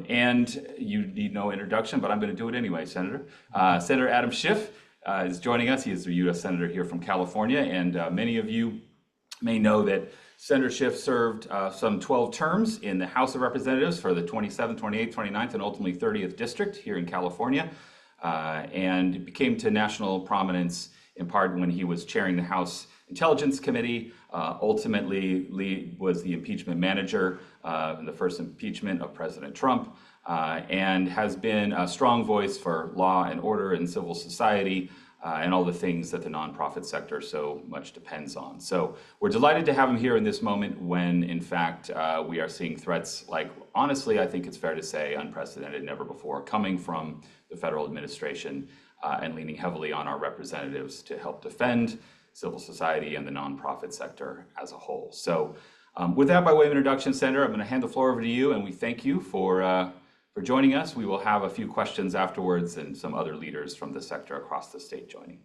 And you need no introduction, but I'm going to do it anyway, Senator. Senator Adam Schiff is joining us. He is the U.S. Senator here from California, and many of you may know that Senator Schiff served some 12 terms in the House of Representatives for the 27th, 28th, 29th, and ultimately 30th District here in California, and became to national prominence in part when he was chairing the House Intelligence Committee, ultimately was the impeachment manager in the first impeachment of President Trump, and has been a strong voice for law and order and civil society, and all the things that the nonprofit sector so much depends on. So we're delighted to have him here in this moment when, in fact, we are seeing threats like, honestly, I think it's fair to say, unprecedented, never before, coming from the federal administration and leaning heavily on our representatives to help defend civil society and the nonprofit sector as a whole. So with that, by way of introduction, Senator, I'm going to hand the floor over to you, and we thank you for joining us. We will have a few questions afterwards and some other leaders from the sector across the state joining.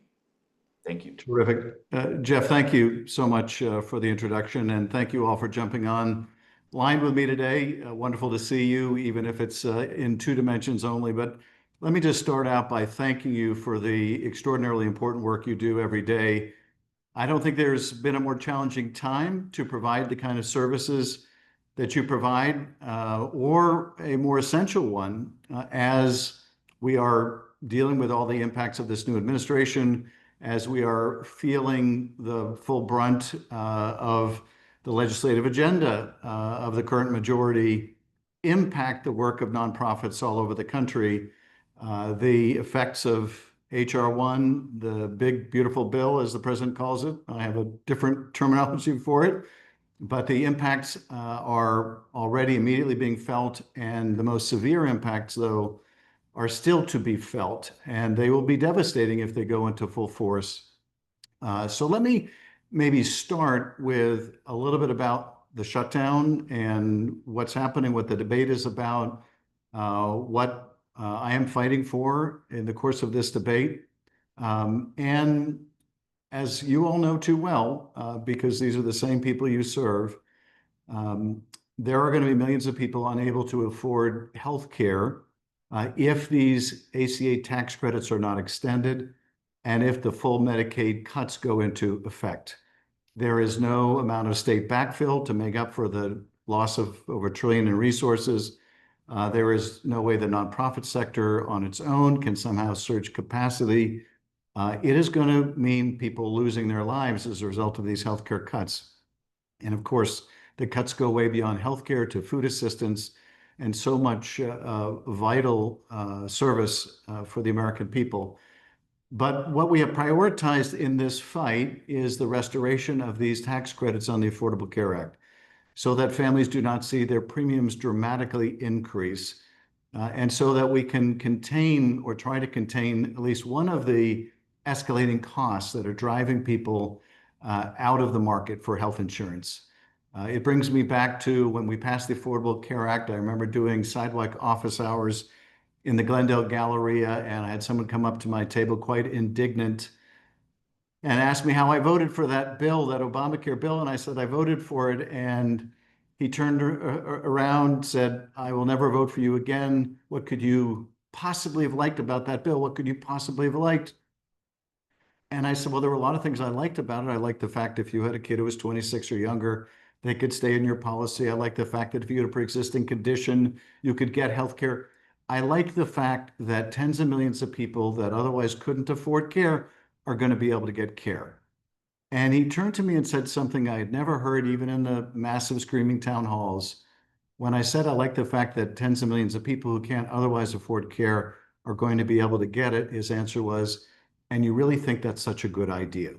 Thank you. Terrific. Geoff, thank you so much for the introduction, and thank you all for jumping on line with me today. Wonderful to see you, even if it's in two dimensions only. But let me just start out by thanking you for the extraordinarily important work you do every day. I don't think there's been a more challenging time to provide the kind of services that you provide, or a more essential one, as we are dealing with all the impacts of this new administration, as we are feeling the full brunt of the legislative agenda of the current majority impact the work of nonprofits all over the country. The effects of H.R. 1, the big, beautiful bill, as the president calls it. I have a different terminology for it. But the impacts are already immediately being felt, and the most severe impacts, though, are still to be felt, and they will be devastating if they go into full force. So let me maybe start with a little bit about the shutdown and what's happening, what the debate is about, what I am fighting for in the course of this debate. And as you all know too well, because these are the same people you serve, there are going to be millions of people unable to afford health care if these ACA tax credits are not extended and if the full Medicaid cuts go into effect. There is no amount of state backfill to make up for the loss of over $1 trillion in resources. There is no way the nonprofit sector on its own can somehow surge capacity. It is going to mean people losing their lives as a result of these healthcare cuts. And of course, the cuts go way beyond healthcare to food assistance and so much vital service for the American people. But what we have prioritized in this fight is the restoration of these tax credits on the Affordable Care Act, so that families do not see their premiums dramatically increase, and so that we can contain or try to contain at least one of the escalating costs that are driving people out of the market for health insurance. It brings me back to when we passed the Affordable Care Act. I remember doing sidewalk office hours in the Glendale Galleria, and I had someone come up to my table quite indignant and asked me how I voted for that bill, that Obamacare bill, and I said I voted for it, and he turned around, said, "I will never vote for you again. What could you possibly have liked about that bill? What could you possibly have liked?" And I said, well, there were a lot of things I liked about it. I liked the fact if you had a kid who was 26 or younger, they could stay in your policy. I like the fact that if you had a pre-existing condition, you could get health care. I like the fact that tens of millions of people that otherwise couldn't afford care are going to be able to get care. And he turned to me and said something I had never heard, even in the massive screaming town halls. When I said I like the fact that tens of millions of people who can't otherwise afford care are going to be able to get it, his answer was, "And you really think that's such a good idea?"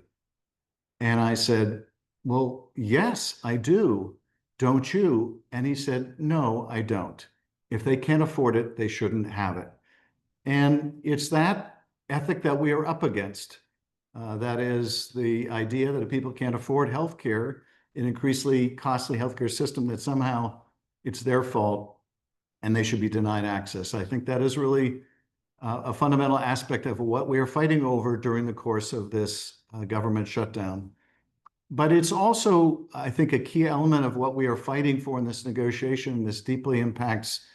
And I said, "Well, yes, I do. Don't you?" And he said, "No, I don't. If they can't afford it, they shouldn't have it." And it's that ethic that we are up against. That is the idea that if people can't afford healthcare, an increasingly costly healthcare system, that somehow it's their fault and they should be denied access. I think that is really a fundamental aspect of what we are fighting over during the course of this government shutdown. But it's also, I think, a key element of what we are fighting for in this negotiation. This deeply impacts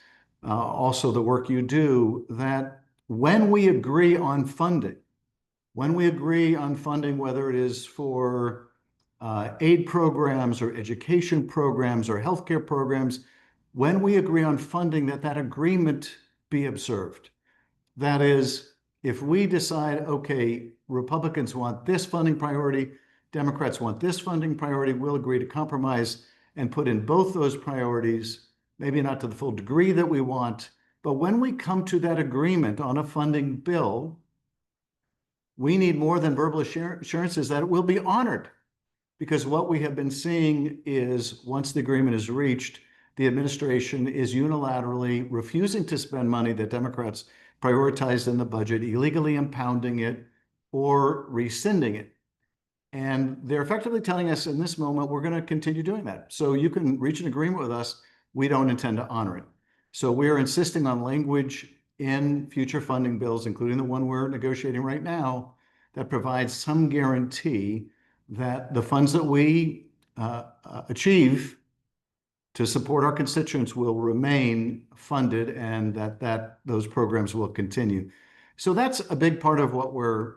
also the work you do, that when we agree on funding, whether it is for aid programs or education programs or healthcare programs, when we agree on funding, that agreement be observed. That is, if we decide, okay, Republicans want this funding priority, Democrats want this funding priority, we'll agree to compromise and put in both those priorities, maybe not to the full degree that we want, but when we come to that agreement on a funding bill, we need more than verbal assurances that it will be honored. Because what we have been seeing is once the agreement is reached, the administration is unilaterally refusing to spend money that Democrats prioritized in the budget, illegally impounding it or rescinding it. And they're effectively telling us in this moment, we're going to continue doing that. So you can reach an agreement with us. We don't intend to honor it. So we're insisting on language in future funding bills, including the one we're negotiating right now, that provides some guarantee that the funds that we achieve to support our constituents will remain funded and that those programs will continue. So that's a big part of what we're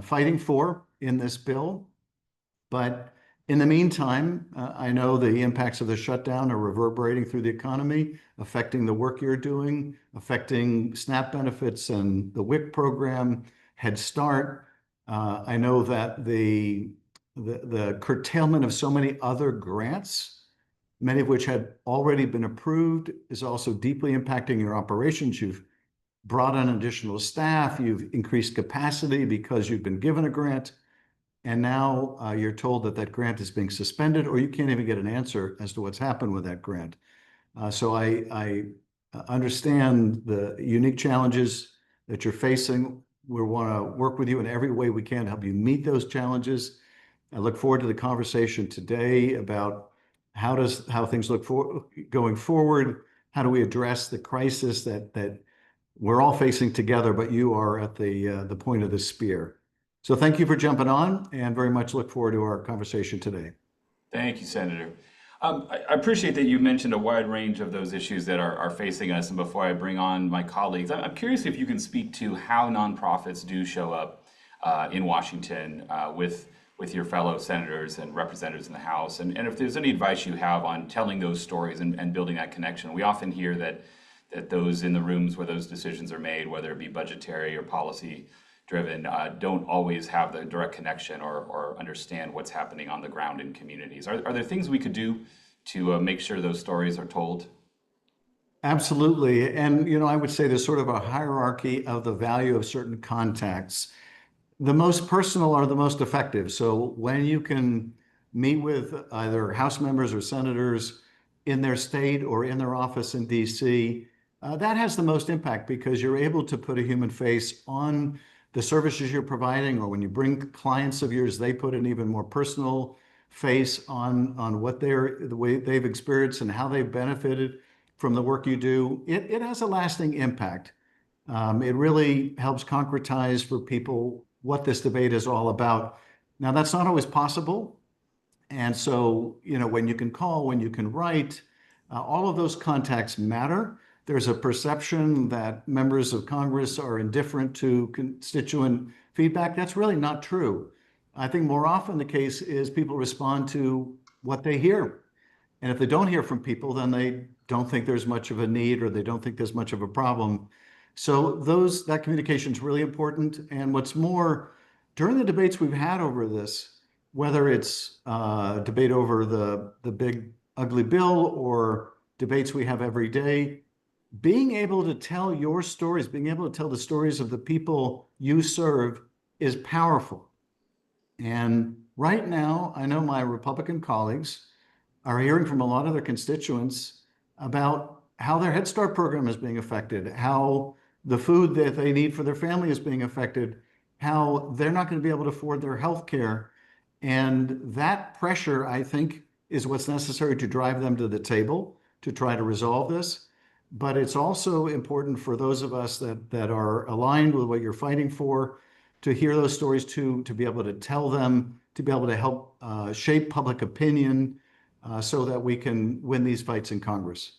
fighting for in this bill. But in the meantime, I know the impacts of the shutdown are reverberating through the economy, affecting the work you're doing, affecting SNAP benefits and the WIC program, Head Start. I know that the curtailment of so many other grants, many of which had already been approved, is also deeply impacting your operations. You've brought on additional staff, you've increased capacity because you've been given a grant, and now you're told that grant is being suspended, or you can't even get an answer as to what's happened with that grant. So I understand the unique challenges that you're facing. We want to work with you in every way we can to help you meet those challenges. I look forward to the conversation today about how things look going forward. How do we address the crisis that we're all facing together, but you are at the point of the spear. So thank you for jumping on, and very much look forward to our conversation today. Thank you, Senator. I appreciate that you mentioned a wide range of those issues that are facing us. And before I bring on my colleagues, I'm curious if you can speak to how nonprofits do show up in Washington with your fellow senators and representatives in the House, and if there's any advice you have on telling those stories and building that connection. We often hear that those in the rooms where those decisions are made, whether it be budgetary or policy driven, don't always have the direct connection or understand what's happening on the ground in communities. Are there things we could do to make sure those stories are told? Absolutely. And, I would say there's sort of a hierarchy of the value of certain contacts. The most personal are the most effective. So when you can meet with either House members or senators in their state or in their office in DC, that has the most impact because you're able to put a human face on the services you're providing, or when you bring clients of yours, they put an even more personal face on what the way they've experienced and how they've benefited from the work you do. It has a lasting impact. It really helps concretize for people what this debate is all about. Now, that's not always possible. And so, when you can call, when you can write, all of those contacts matter. There's a perception that members of Congress are indifferent to constituent feedback. That's really not true. I think more often the case is people respond to what they hear. And if they don't hear from people, then they don't think there's much of a need, or they don't think there's much of a problem. So that communication is really important. And what's more, during the debates we've had over this, whether it's debate over the big ugly bill or debates we have every day, being able to tell your stories, being able to tell the stories of the people you serve is powerful. And right now, I know my Republican colleagues are hearing from a lot of their constituents about how their Head Start program is being affected, how the food that they need for their family is being affected, how they're not going to be able to afford their health care. And that pressure, I think, is what's necessary to drive them to the table to try to resolve this. But it's also important for those of us that are aligned with what you're fighting for to hear those stories too, to be able to tell them, to be able to help shape public opinion so that we can win these fights in Congress.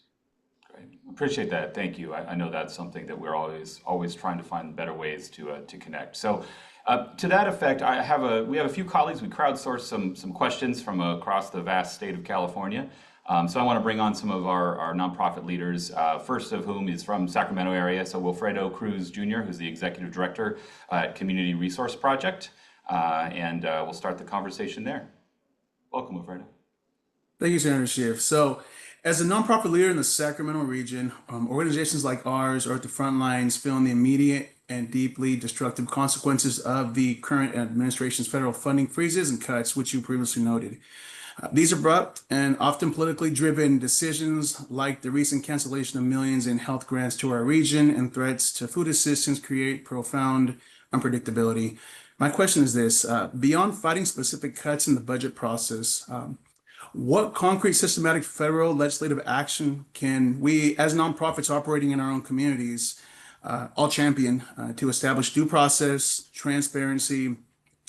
Great. Appreciate that. Thank you. I know that's something that we're always trying to find better ways to connect. So to that effect, we have a few colleagues. We crowdsourced some questions from across the vast state of California. So I want to bring on some of our nonprofit leaders, first of whom is from Sacramento area. So Wilfredo Cruz Jr., who's the executive director at Community Resource Project. And we'll start the conversation there. Welcome, Wilfredo. Thank you, Senator Schiff. So, as a nonprofit leader in the Sacramento region, organizations like ours are at the front lines feeling the immediate and deeply destructive consequences of the current administration's federal funding freezes and cuts, which you previously noted. These abrupt and often politically driven decisions, like the recent cancellation of millions in health grants to our region and threats to food assistance, create profound unpredictability. My question is this, beyond fighting specific cuts in the budget process, what concrete systematic federal legislative action can we, as nonprofits operating in our own communities, all champion to establish due process, transparency,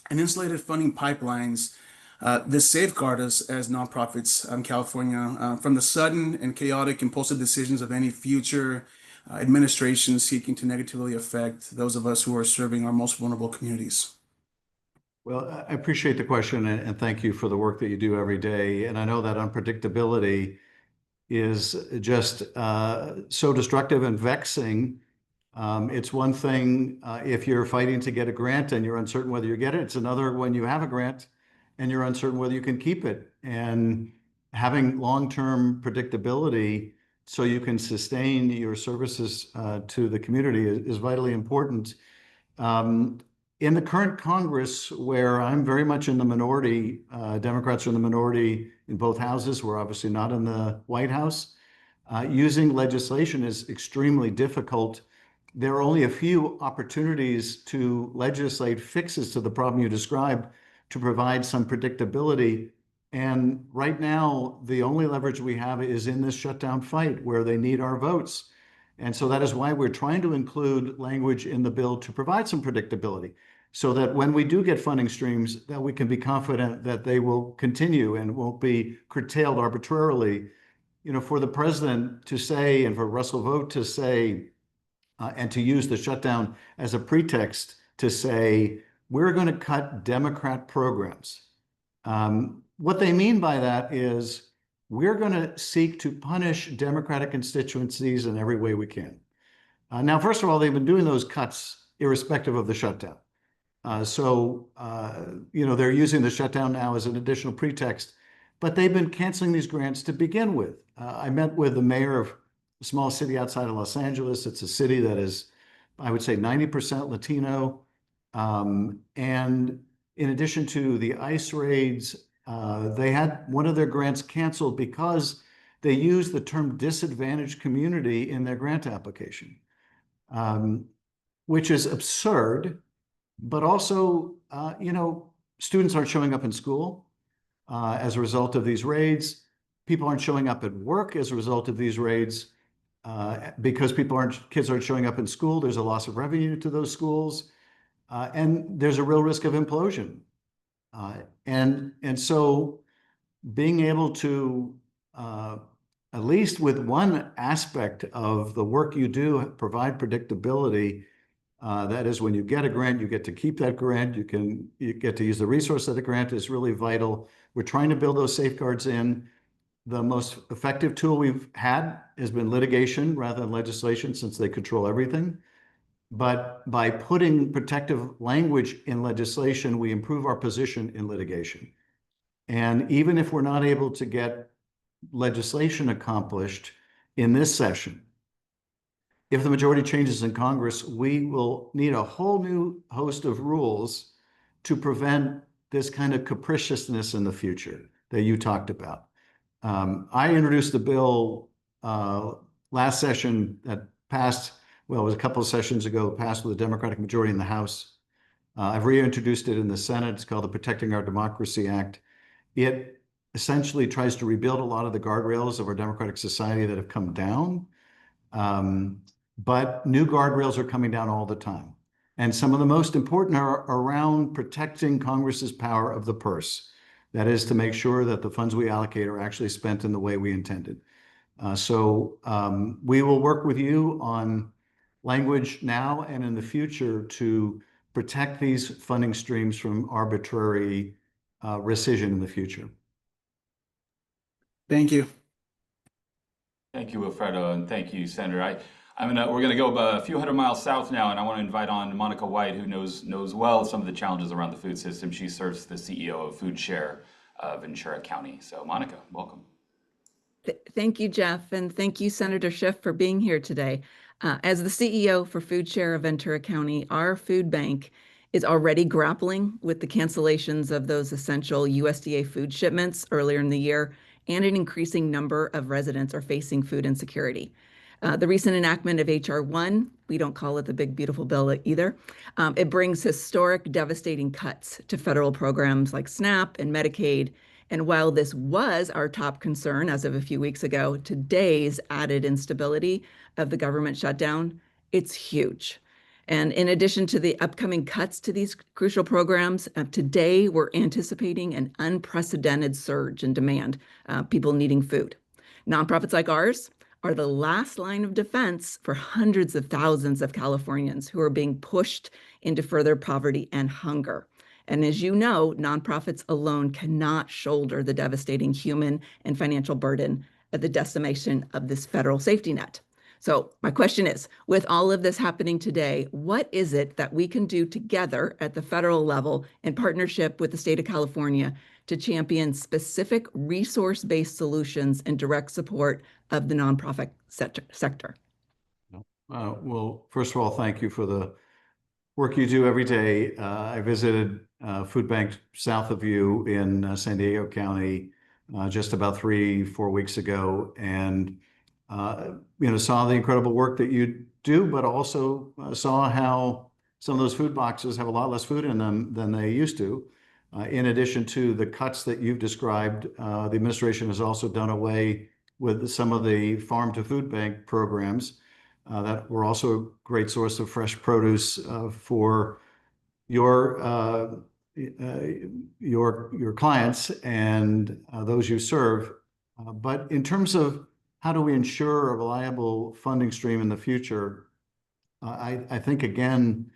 and insulated funding pipelines that safeguard us as nonprofits in California from the sudden and chaotic impulsive decisions of any future administration seeking to negatively affect those of us who are serving our most vulnerable communities? Well, I appreciate the question and thank you for the work that you do every day. And I know that unpredictability is just so destructive and vexing. It's one thing if you're fighting to get a grant and you're uncertain whether you get it. It's another when you have a grant and you're uncertain whether you can keep it. And having long-term predictability so you can sustain your services to the community is vitally important. In the current Congress, where I'm very much in the minority, Democrats are in the minority in both houses. We're obviously not in the White House. Using legislation is extremely difficult. There are only a few opportunities to legislate fixes to the problem you described to provide some predictability. And right now, the only leverage we have is in this shutdown fight where they need our votes. And so that is why we're trying to include language in the bill to provide some predictability so that when we do get funding streams, that we can be confident that they will continue and won't be curtailed arbitrarily. You know, for the president to say and for Russell Vought to say and to use the shutdown as a pretext to say, we're going to cut Democrat programs. What they mean by that is we're going to seek to punish Democratic constituencies in every way we can. Now, first of all, they've been doing those cuts irrespective of the shutdown. You know, they're using the shutdown now as an additional pretext, but they've been canceling these grants to begin with. I met with the mayor of a small city outside of Los Angeles. It's a city that is, I would say, 90% Latino. And in addition to the ICE raids, they had one of their grants canceled because they used the term disadvantaged community in their grant application, which is absurd. But also, you know, students aren't showing up in school as a result of these raids. People aren't showing up at work as a result of these raids because kids aren't showing up in school. There's a loss of revenue to those schools, and there's a real risk of implosion. And so being able to, at least with one aspect of the work you do, provide predictability. That is, when you get a grant, you get to keep that grant. You get to use the resource of the grant is really vital. We're trying to build those safeguards in. The most effective tool we've had has been litigation rather than legislation, since they control everything. But by putting protective language in legislation, we improve our position in litigation. And even if we're not able to get legislation accomplished in this session, if the majority changes in Congress, we will need a whole new host of rules to prevent this kind of capriciousness in the future that you talked about. I introduced the bill last session that passed, well, it was a couple of sessions ago, passed with a Democratic majority in the House. I've reintroduced it in the Senate. It's called the Protecting Our Democracy Act. It essentially tries to rebuild a lot of the guardrails of our democratic society that have come down. But new guardrails are coming down all the time. And some of the most important are around protecting Congress's power of the purse. That is, to make sure that the funds we allocate are actually spent in the way we intended. We will work with you on language now and in the future to protect these funding streams from arbitrary rescission in the future. Thank you. Thank you, Wilfredo, and thank you, Senator. We're gonna go a few hundred miles south now, and I want to invite on Monica White, who knows well some of the challenges around the food system. She serves the CEO of Food Share of Ventura County. So, Monica, welcome. Thank you, Geoff, and thank you, Senator Schiff, for being here today. As the CEO for Food Share of Ventura County, our food bank is already grappling with the cancellations of those essential USDA food shipments earlier in the year, and an increasing number of residents are facing food insecurity. The recent enactment of H.R. 1, we don't call it the big beautiful bill either, it brings historic devastating cuts to federal programs like SNAP and Medicaid. And while this was our top concern as of a few weeks ago, today's added instability of the government shutdown, it's huge. And in addition to the upcoming cuts to these crucial programs, today we're anticipating an unprecedented surge in demand, people needing food. Nonprofits like ours are the last line of defense for hundreds of thousands of Californians who are being pushed into further poverty and hunger. And as you know, nonprofits alone cannot shoulder the devastating human and financial burden of the decimation of this federal safety net. So my question is, with all of this happening today, what is it that we can do together at the federal level in partnership with the state of California to champion specific resource-based solutions and direct support of the nonprofit sector? Well, first of all, thank you for the work you do every day. I visited food bank south of you in San Diego County just about 3-4 weeks ago, and saw the incredible work that you do, but also saw how some of those food boxes have a lot less food in them than they used to. In addition to the cuts that you've described, the administration has also done away with some of the farm to food bank programs that were also a great source of fresh produce for your clients and those you serve. But in terms of how do we ensure a reliable funding stream in the future, I think, again,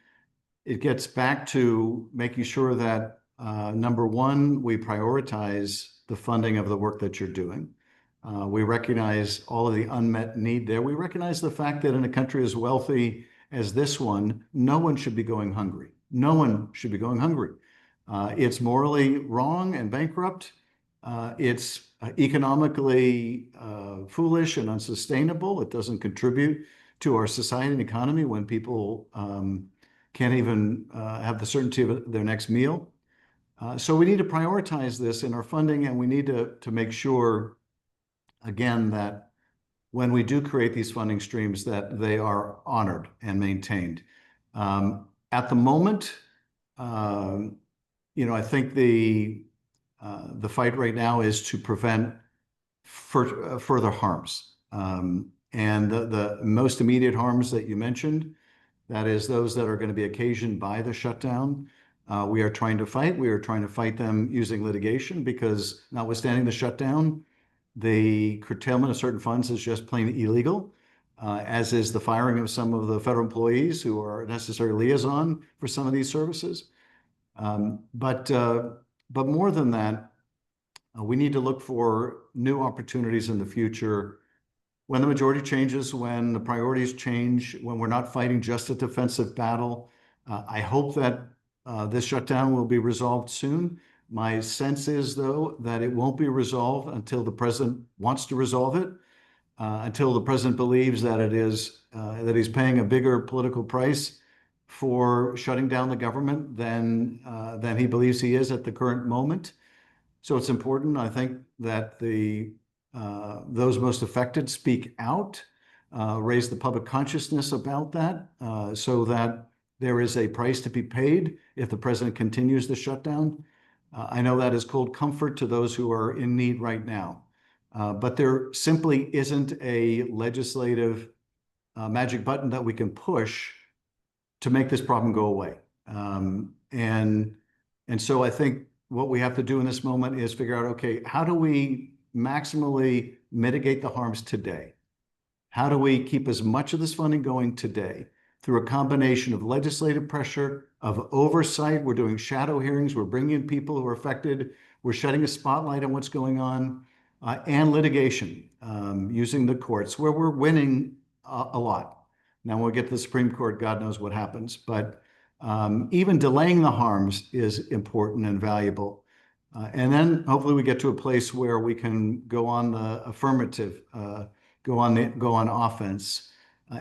it gets back to making sure that, number one, we prioritize the funding of the work that you're doing. We recognize all of the unmet need there. We recognize the fact that in a country as wealthy as this one, no one should be going hungry. No one should be going hungry. It's morally wrong and bankrupt. It's economically foolish and unsustainable. It doesn't contribute to our society and economy when people can't even have the certainty of their next meal. So we need to prioritize this in our funding, and we need to make sure, again, that when we do create these funding streams, that they are honored and maintained. At the moment, I think the fight right now is to prevent further harms. And the most immediate harms that you mentioned, that is those that are going to be occasioned by the shutdown, we are trying to fight. We are trying to fight them using litigation because, notwithstanding the shutdown, the curtailment of certain funds is just plain illegal, as is the firing of some of the federal employees who are necessary liaison for some of these services. But more than that, we need to look for new opportunities in the future when the majority changes, when the priorities change, when we're not fighting just a defensive battle. I hope that this shutdown will be resolved soon. My sense is, though, that it won't be resolved until the president wants to resolve it, until the president believes that that he's paying a bigger political price for shutting down the government than he believes he is at the current moment. So it's important, I think, that those most affected speak out, raise the public consciousness about that, so that there is a price to be paid if the president continues the shutdown. I know that is cold comfort to those who are in need right now, but there simply isn't a legislative magic button that we can push to make this problem go away. And so I think what we have to do in this moment is figure out, okay, how do we maximally mitigate the harms today? How do we keep as much of this funding going today through a combination of legislative pressure, of oversight? We're doing shadow hearings. We're bringing in people who are affected. We're shedding a spotlight on what's going on, and litigation, using the courts where we're winning a lot. Now, when we get to the Supreme Court, God knows what happens. But even delaying the harms is important and valuable. And then hopefully we get to a place where we can go on the affirmative, go on offense,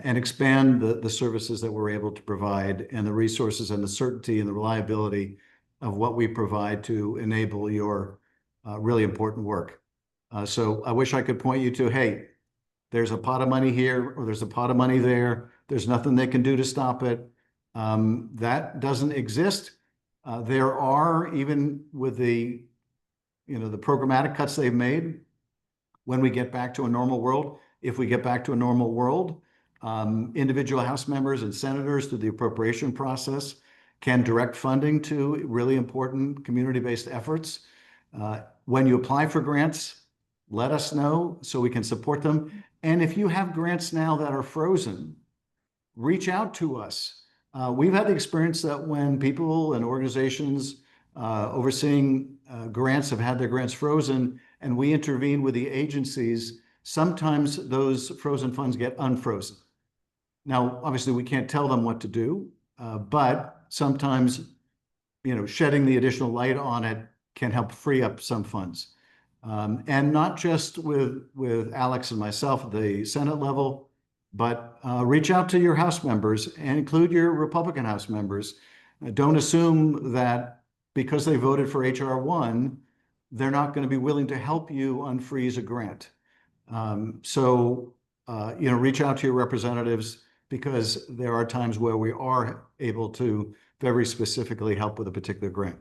and expand the services that we're able to provide, and the resources and the certainty and the reliability of what we provide to enable your really important work. So I wish I could point you to, hey, there's a pot of money here, or there's a pot of money there. There's nothing they can do to stop it. That doesn't exist. There are, even with the programmatic cuts they've made, when we get back to a normal world, if we get back to a normal world, individual House members and senators through the appropriation process can direct funding to really important community-based efforts. When you apply for grants, let us know so we can support them. And if you have grants now that are frozen, reach out to us. We've had the experience that when people and organizations overseeing grants have had their grants frozen, and we intervene with the agencies, sometimes those frozen funds get unfrozen. Now, obviously, we can't tell them what to do, but sometimes, shedding the additional light on it can help free up some funds. And not just with Alex and myself at the Senate level, but reach out to your House members and include your Republican House members. Don't assume that because they voted for H.R. 1, they're not going to be willing to help you unfreeze a grant. So reach out to your representatives, because there are times where we are able to very specifically help with a particular grant.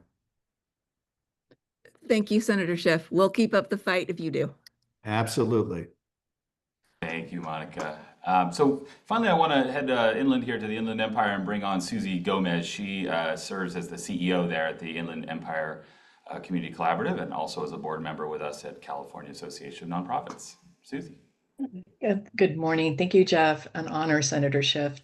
Thank you, Senator Schiff. We'll keep up the fight if you do. Absolutely. Thank you, Monica. So finally, I want to head inland here to the Inland Empire and bring on Susie Gomez. She serves as the CEO there at the Inland Empire Community Collaborative, and also as a board member with us at California Association of Nonprofits. Susie. Good morning. Thank you, Geoff. An honor, Senator Schiff.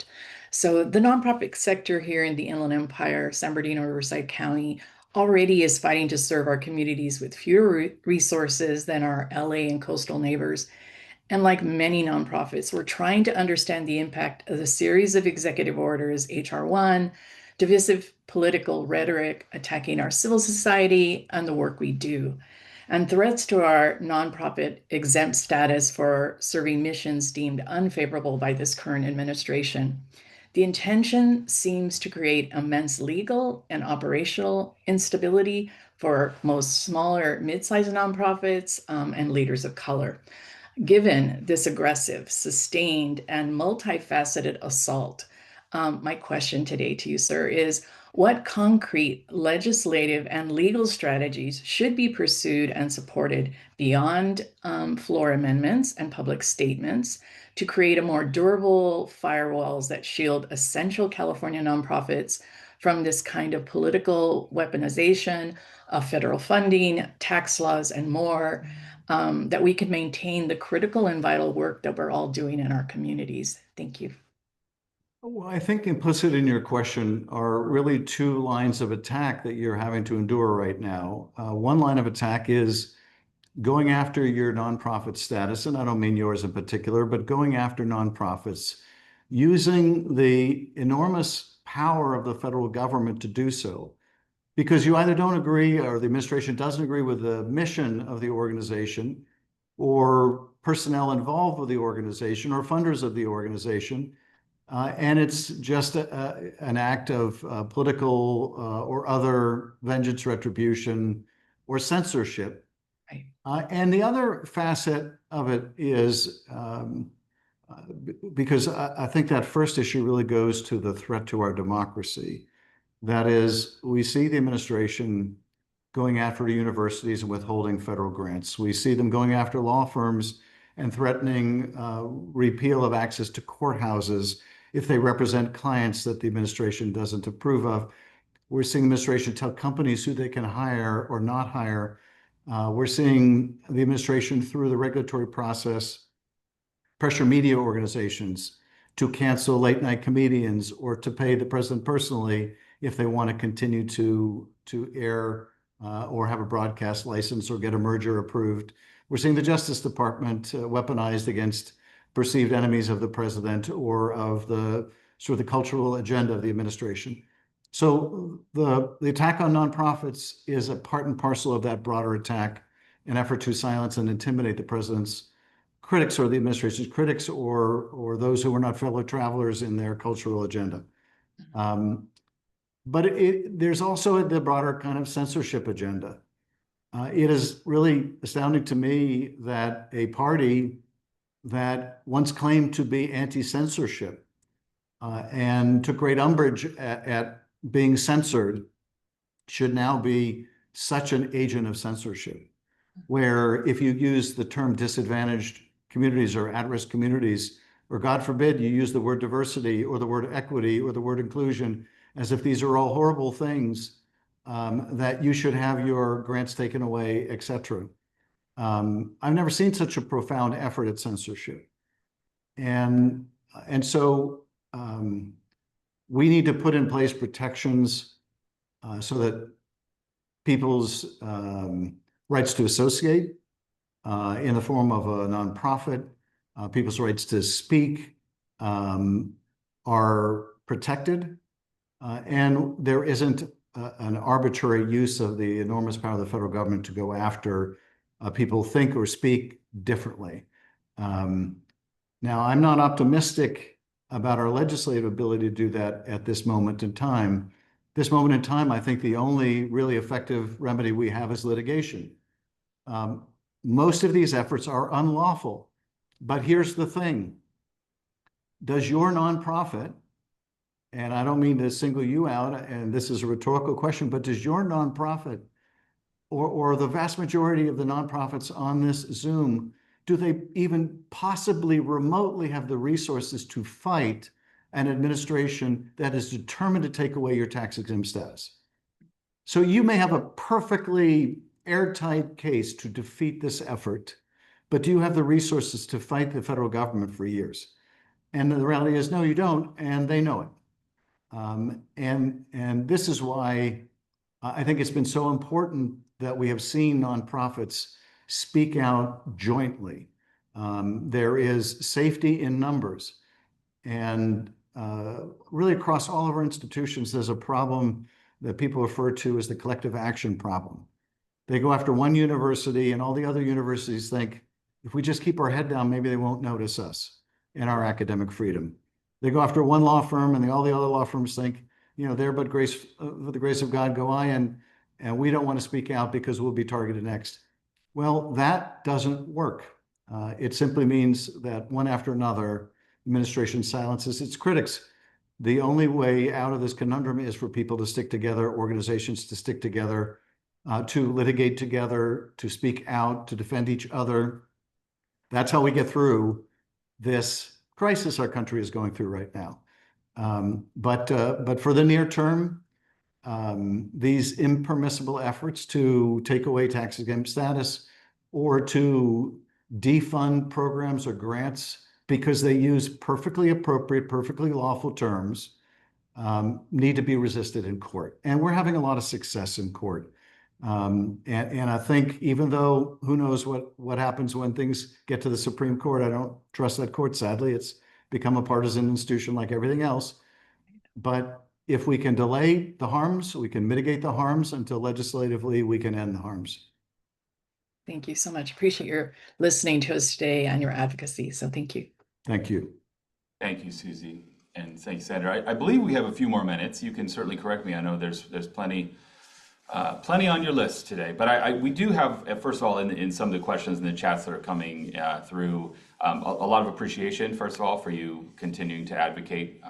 So the nonprofit sector here in the Inland Empire, San Bernardino, Riverside County, already is fighting to serve our communities with fewer resources than our LA and coastal neighbors. And like many nonprofits, we're trying to understand the impact of the series of executive orders, H.R. 1, divisive political rhetoric attacking our civil society and the work we do, and threats to our nonprofit exempt status for serving missions deemed unfavorable by this current administration. The intention seems to create immense legal and operational instability for most smaller, mid-sized nonprofits and leaders of color. Given this aggressive, sustained, and multifaceted assault, my question today to you, sir, is what concrete legislative and legal strategies should be pursued and supported beyond floor amendments and public statements to create a more durable firewalls that shield essential California nonprofits from this kind of political weaponization of federal funding, tax laws, and more, that we can maintain the critical and vital work that we're all doing in our communities? Thank you. Well, I think implicit in your question are really two lines of attack that you're having to endure right now. One line of attack is going after your nonprofit status, and I don't mean yours in particular, but going after nonprofits, using the enormous power of the federal government to do so, because you either don't agree, or the administration doesn't agree with the mission of the organization, or personnel involved with the organization, or funders of the organization. And it's just an act of political or other vengeance, retribution, or censorship. Right. And the other facet of it is, because I think that first issue really goes to the threat to our democracy. That is, we see the administration going after universities and withholding federal grants. We see them going after law firms and threatening repeal of access to courthouses if they represent clients that the administration doesn't approve of. We're seeing the administration tell companies who they can hire or not hire. We're seeing the administration through the regulatory process pressure media organizations to cancel late night comedians or to pay the president personally if they want to continue to air or have a broadcast license or get a merger approved. We're seeing the Justice Department weaponized against perceived enemies of the president or of the sort of the cultural agenda of the administration. So the attack on nonprofits is a part and parcel of that broader attack, an effort to silence and intimidate the president's critics or the administration's critics or those who are not fellow travelers in their cultural agenda. But there's also the broader kind of censorship agenda. It is really astounding to me that a party that once claimed to be anti-censorship and took great umbrage at being censored should now be such an agent of censorship, where if you use the term disadvantaged communities or at-risk communities, or God forbid you use the word diversity or the word equity or the word inclusion, as if these are all horrible things that you should have your grants taken away, etc. I've never seen such a profound effort at censorship. And so we need to put in place protections so that people's rights to associate in the form of a nonprofit, people's rights to speak are protected, and there isn't an arbitrary use of the enormous power of the federal government to go after people think or speak differently. Now, I'm not optimistic about our legislative ability to do that at this moment in time. This moment in time, I think the only really effective remedy we have is litigation. Most of these efforts are unlawful, but here's the thing. Does your nonprofit, and I don't mean to single you out, and this is a rhetorical question, but does your nonprofit or the vast majority of the nonprofits on this Zoom, do they even possibly remotely have the resources to fight an administration that is determined to take away your tax-exempt status? So you may have a perfectly airtight case to defeat this effort, but do you have the resources to fight the federal government for years? And the reality is, no, you don't, and they know it. And this is why I think it's been so important that we have seen nonprofits speak out jointly. There is safety in numbers. And really across all of our institutions, there's a problem that people refer to as the collective action problem. They go after one university and all the other universities think, if we just keep our head down, maybe they won't notice us and our academic freedom. They go after one law firm and all the other law firms think, you know, there but grace, with the grace of God go I, and we don't want to speak out because we'll be targeted next. Well, that doesn't work. It simply means that one after another, administration silences its critics. The only way out of this conundrum is for people to stick together, organizations to stick together, to litigate together, to speak out, to defend each other. That's how we get through this crisis our country is going through right now. But for the near term, these impermissible efforts to take away tax-exempt status or to defund programs or grants because they use perfectly appropriate, perfectly lawful terms need to be resisted in court. And we're having a lot of success in court. And I think even though who knows what happens when things get to the Supreme Court, I don't trust that court, sadly. It's become a partisan institution like everything else. But if we can delay the harms, we can mitigate the harms until legislatively we can end the harms. Thank you so much. Appreciate your listening to us today and your advocacy. So thank you. Thank you. Thank you, Susie. And thanks, Sandra. I believe we have a few more minutes. You can certainly correct me. I know there's plenty on your list today, but we do have, first of all, in some of the questions in the chats that are coming through, a lot of appreciation, first of all, for you continuing to advocate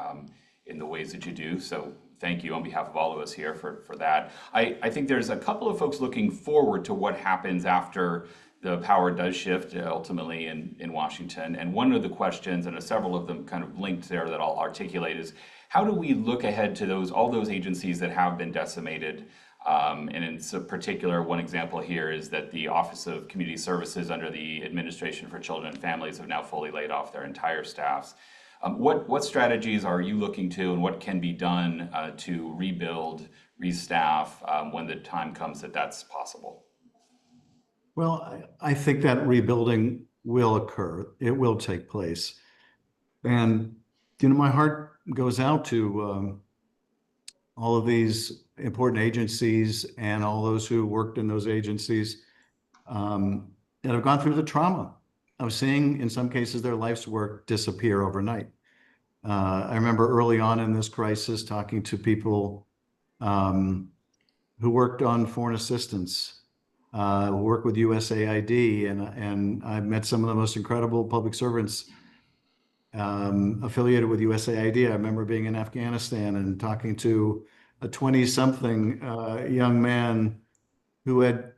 in the ways that you do. So thank you on behalf of all of us here for that. I think there's a couple of folks looking forward to what happens after the power does shift ultimately in Washington. And one of the questions, and several of them kind of linked there that I'll articulate, is how do we look ahead to all those agencies that have been decimated And in particular, one example here is that the Office of Community Services under the Administration for Children and Families have now fully laid off their entire staffs. What strategies are you looking to, and what can be done to rebuild, restaff when the time comes that that's possible? Well, I think that rebuilding will occur. It will take place. And, my heart goes out to all of these important agencies and all those who worked in those agencies that have gone through the trauma of seeing, in some cases, their life's work disappear overnight. I remember early on in this crisis talking to people who worked on foreign assistance, who work with USAID, and I've met some of the most incredible public servants affiliated with USAID. I remember being in Afghanistan and talking to a 20-something young man who had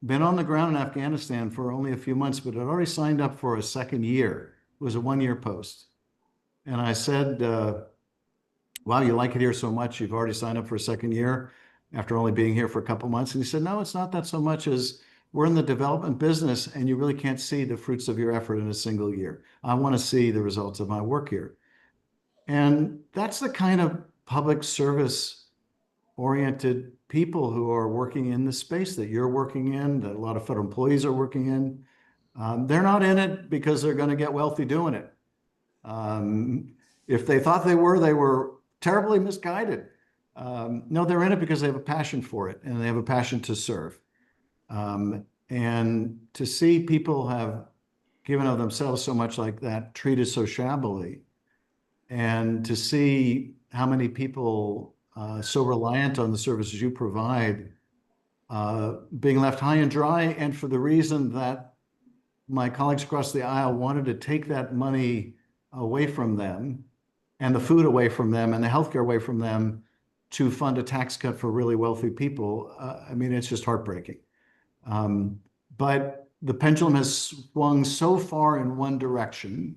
been on the ground in Afghanistan for only a few months, but had already signed up for a second year. It was a one-year post. And I said, wow, you like it here so much, you've already signed up for a second year after only being here for a couple months. And he said, no, it's not that so much as we're in the development business and you really can't see the fruits of your effort in a single year. I want to see the results of my work here. And that's the kind of public service oriented people who are working in the space that you're working in, that a lot of federal employees are working in. They're not in it because they're going to get wealthy doing it. If they thought they were terribly misguided. No, they're in it because they have a passion for it and they have a passion to serve. And to see people have given of themselves so much like that, treated so shabbily, and to see how many people so reliant on the services you provide being left high and dry, and for the reason that my colleagues across the aisle wanted to take that money away from them and the food away from them and the healthcare away from them to fund a tax cut for really wealthy people. I mean, it's just heartbreaking. But the pendulum has swung so far in one direction,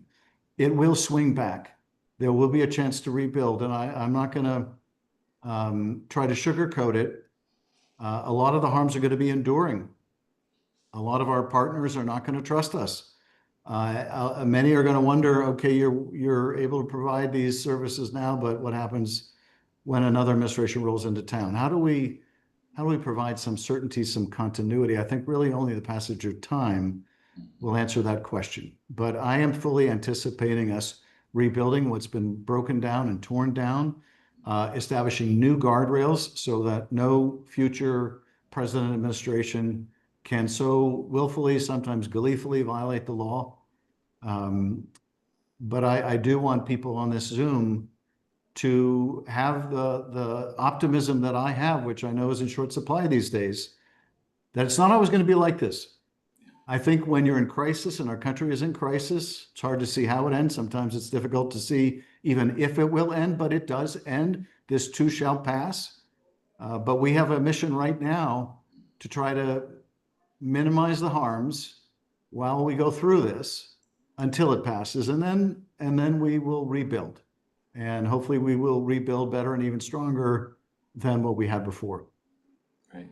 it will swing back. There will be a chance to rebuild, and I'm not going to try to sugarcoat it. A lot of the harms are going to be enduring. A lot of our partners are not going to trust us. Many are going to wonder, okay, you're able to provide these services now, but what happens when another administration rolls into town? How do we provide some certainty, some continuity? I think really only the passage of time will answer that question. But I am fully anticipating us rebuilding what's been broken down and torn down, establishing new guardrails so that no future president administration can so willfully, sometimes gleefully violate the law. But I do want people on this Zoom to have the optimism that I have, which I know is in short supply these days, that it's not always going to be like this. I think when you're in crisis and our country is in crisis, it's hard to see how it ends. Sometimes it's difficult to see even if it will end, but it does end. This too shall pass. But we have a mission right now to try to minimize the harms while we go through this until it passes, and then we will rebuild. And hopefully we will rebuild better and even stronger than what we had before. Right.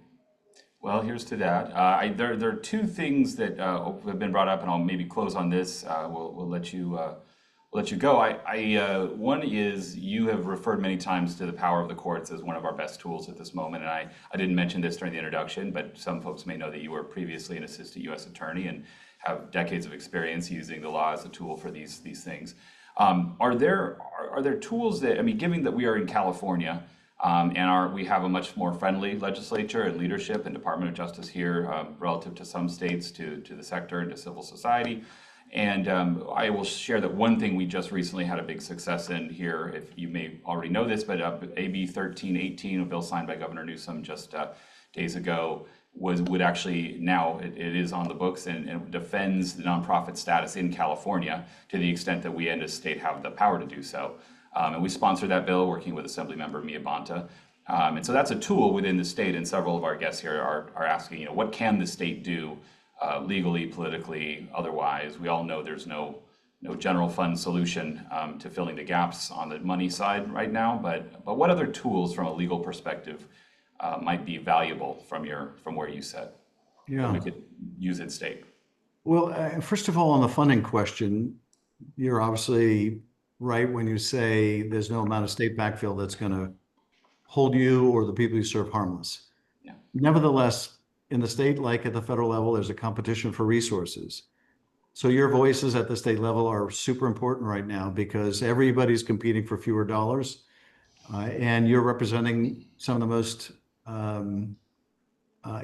Well, here's to that. There are two things that have been brought up, and I'll maybe close on this. We'll let you go. One is, you have referred many times to the power of the courts as one of our best tools at this moment. And I didn't mention this during the introduction, but some folks may know that you were previously an assistant U.S. attorney and have decades of experience using the law as a tool for these things. Are there tools that, I mean, given that we are in California and we have a much more friendly legislature and leadership and Department of Justice here relative to some states, to the sector and to civil society. And I will share that one thing we just recently had a big success in here, if you may already know this, but AB 1318, a bill signed by Governor Newsom just days ago, would actually, now it is on the books and defends the nonprofit status in California to the extent that we in a state have the power to do so. And we sponsored that bill working with Assemblymember Mia Bonta. And so that's a tool within the state, and several of our guests here are asking, what can the state do legally, politically, otherwise? We all know there's no general fund solution to filling the gaps on the money side right now, but what other tools from a legal perspective might be valuable from where you sit. Yeah. We could use in state. Well, first of all, on the funding question, you're obviously right when you say there's no amount of state backfill that's going to hold you or the people you serve harmless. Yeah. Nevertheless, in the state, like at the federal level, there's a competition for resources. So your voices at the state level are super important right now because everybody's competing for fewer dollars, and you're representing some of the most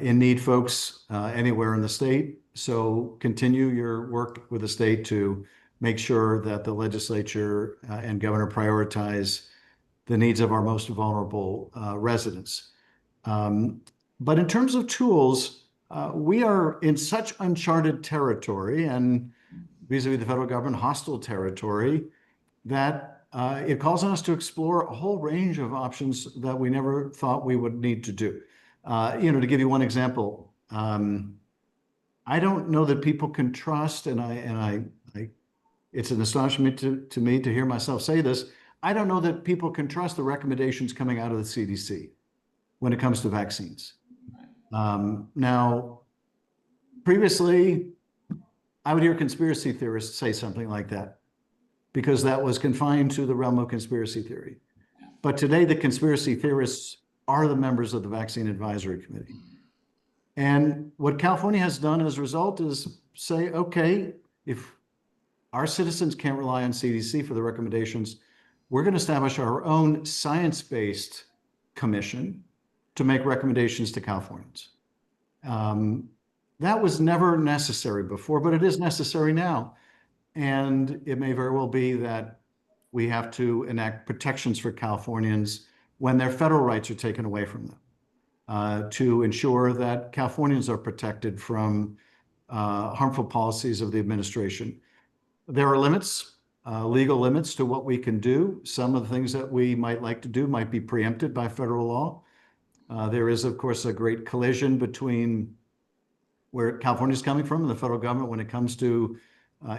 in need folks anywhere in the state. So continue your work with the state to make sure that the legislature and governor prioritize the needs of our most vulnerable residents. But in terms of tools, we are in such uncharted territory and vis-a-vis the federal government, hostile territory, that it calls on us to explore a whole range of options that we never thought we would need to do. To give you one example, I don't know that people can trust, it's an astonishment to me to hear myself say this. I don't know that people can trust the recommendations coming out of the CDC when it comes to vaccines. Now, previously, I would hear conspiracy theorists say something like that because that was confined to the realm of conspiracy theory. But today, the conspiracy theorists are the members of the Vaccine Advisory Committee. And what California has done as a result is say, okay, if our citizens can't rely on CDC for the recommendations, we're going to establish our own science-based commission to make recommendations to Californians. That was never necessary before, but it is necessary now. And it may very well be that we have to enact protections for Californians when their federal rights are taken away from them, to ensure that Californians are protected from harmful policies of the administration. There are limits, legal limits to what we can do. Some of the things that we might like to do might be preempted by federal law. There is, of course, a great collision between where California is coming from and the federal government when it comes to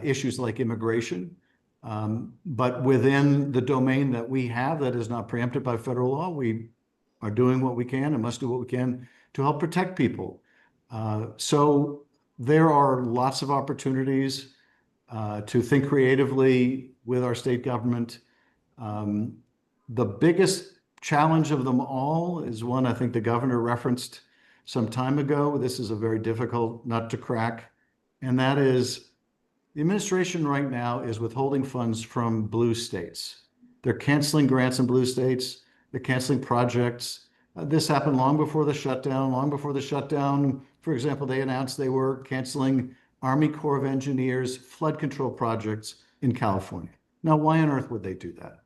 issues like immigration. But within the domain that we have that is not preempted by federal law, we are doing what we can and must do what we can to help protect people. So there are lots of opportunities to think creatively with our state government. The biggest challenge of them all is one I think the governor referenced some time ago. This is a very difficult nut to crack, and that is the administration right now is withholding funds from blue states. They're canceling grants in blue states. They're canceling projects. This happened long before the shutdown. Long before the shutdown, for example, they announced they were canceling Army Corps of Engineers flood control projects in California. Now, why on earth would they do that?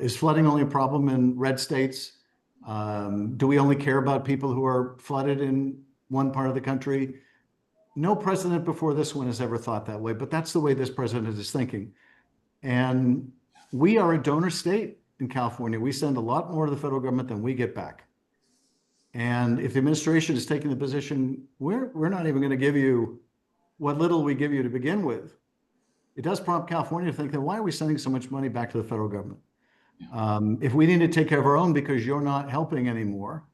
Is flooding only a problem in red states? Do we only care about people who are flooded in one part of the country? No president before this one has ever thought that way, but that's the way this president is thinking. And we are a donor state in California. We send a lot more to the federal government than we get back. And if the administration is taking the position, we're not even going to give you what little we give you to begin with, it does prompt California to think that why are we sending so much money back to the federal government? If we need to take care of our own because you're not helping anymore,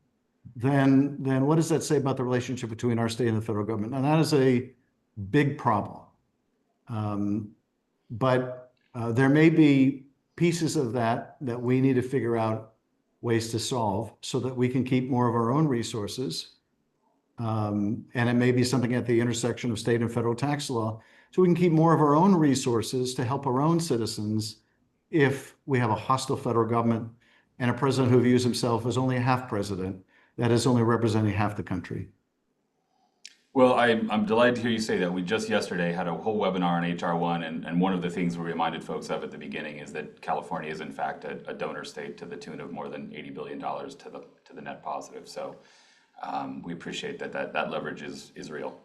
then what does that say about the relationship between our state and the federal government? And that is a big problem. But there may be pieces of that we need to figure out ways to solve so that we can keep more of our own resources. And it may be something at the intersection of state and federal tax law, so we can keep more of our own resources to help our own citizens if we have a hostile federal government and a president who views himself as only a half president, that is only representing half the country. Well, I'm delighted to hear you say that. We just yesterday had a whole webinar on HR1, and one of the things we reminded folks of at the beginning is that California is in fact a donor state to the tune of more than $80 billion to the net positive. So we appreciate that leverage is real.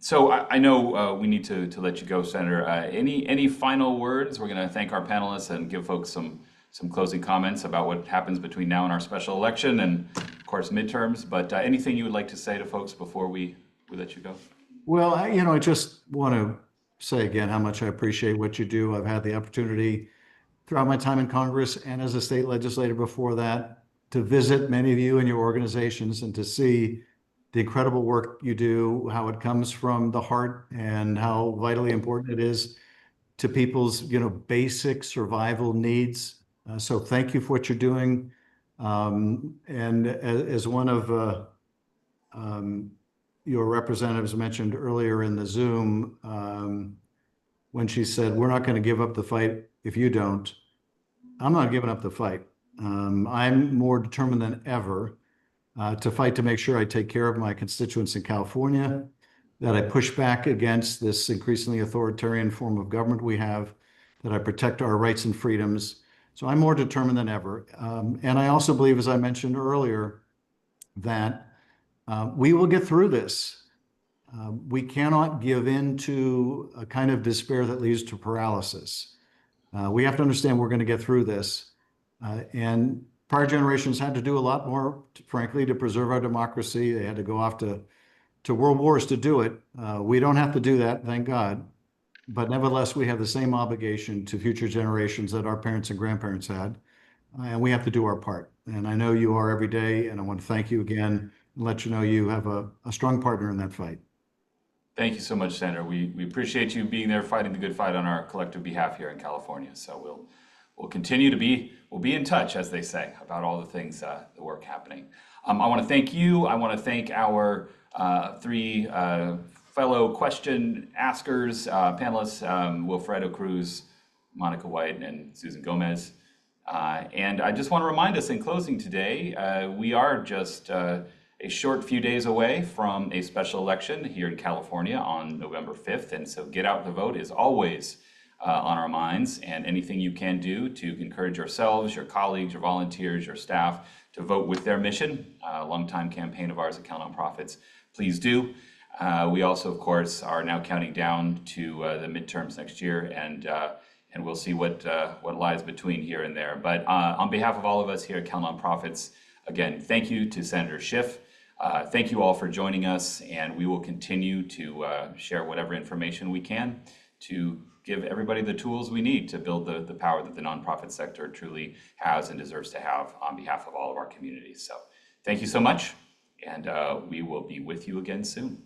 So I know we need to let you go, Senator. Any final words? We're going to thank our panelists and give folks some closing comments about what happens between now and our special election and, of course, midterms. But anything you would like to say to folks before we let you go? Well, I just want to say again how much I appreciate what you do. I've had the opportunity throughout my time in Congress and as a state legislator before that to visit many of you and your organizations and to see the incredible work you do, how it comes from the heart and how vitally important it is to people's, basic survival needs. So thank you for what you're doing. And as one of your representatives mentioned earlier in the Zoom, when she said, we're not going to give up the fight if you don't, I'm not giving up the fight. I'm more determined than ever to fight to make sure I take care of my constituents in California, that I push back against this increasingly authoritarian form of government we have, that I protect our rights and freedoms. So I'm more determined than ever. And I also believe, as I mentioned earlier, that we will get through this. We cannot give in to a kind of despair that leads to paralysis. We have to understand we're going to get through this. And prior generations had to do a lot more, frankly, to preserve our democracy. They had to go off to world wars to do it. We don't have to do that, thank God. But nevertheless, we have the same obligation to future generations that our parents and grandparents had. And we have to do our part. And I know you are every day. And I want to thank you again and let you know you have a strong partner in that fight. Thank you so much, Senator. We appreciate you being there fighting the good fight on our collective behalf here in California. So we'll continue to be in touch, as they say, about all the things, the work happening. I want to thank you. I want to thank our three fellow question askers, panelists, Wilfredo Cruz, Monica White, and Susan Gomez. And I just want to remind us in closing today, we are just a short few days away from a special election here in California on November 5th. And so get out the vote is always on our minds, and anything you can do to encourage yourselves, your colleagues, your volunteers, your staff to vote with their mission, a longtime campaign of ours at CalNonprofits, please do. We also, of course, are now counting down to the midterms next year, and we'll see what lies between here and there. But on behalf of all of us here at CalNonprofits, again, thank you to Senator Schiff. Thank you all for joining us, and we will continue to share whatever information we can to give everybody the tools we need to build the power that the nonprofit sector truly has and deserves to have on behalf of all of our communities. So thank you so much, and we will be with you again soon.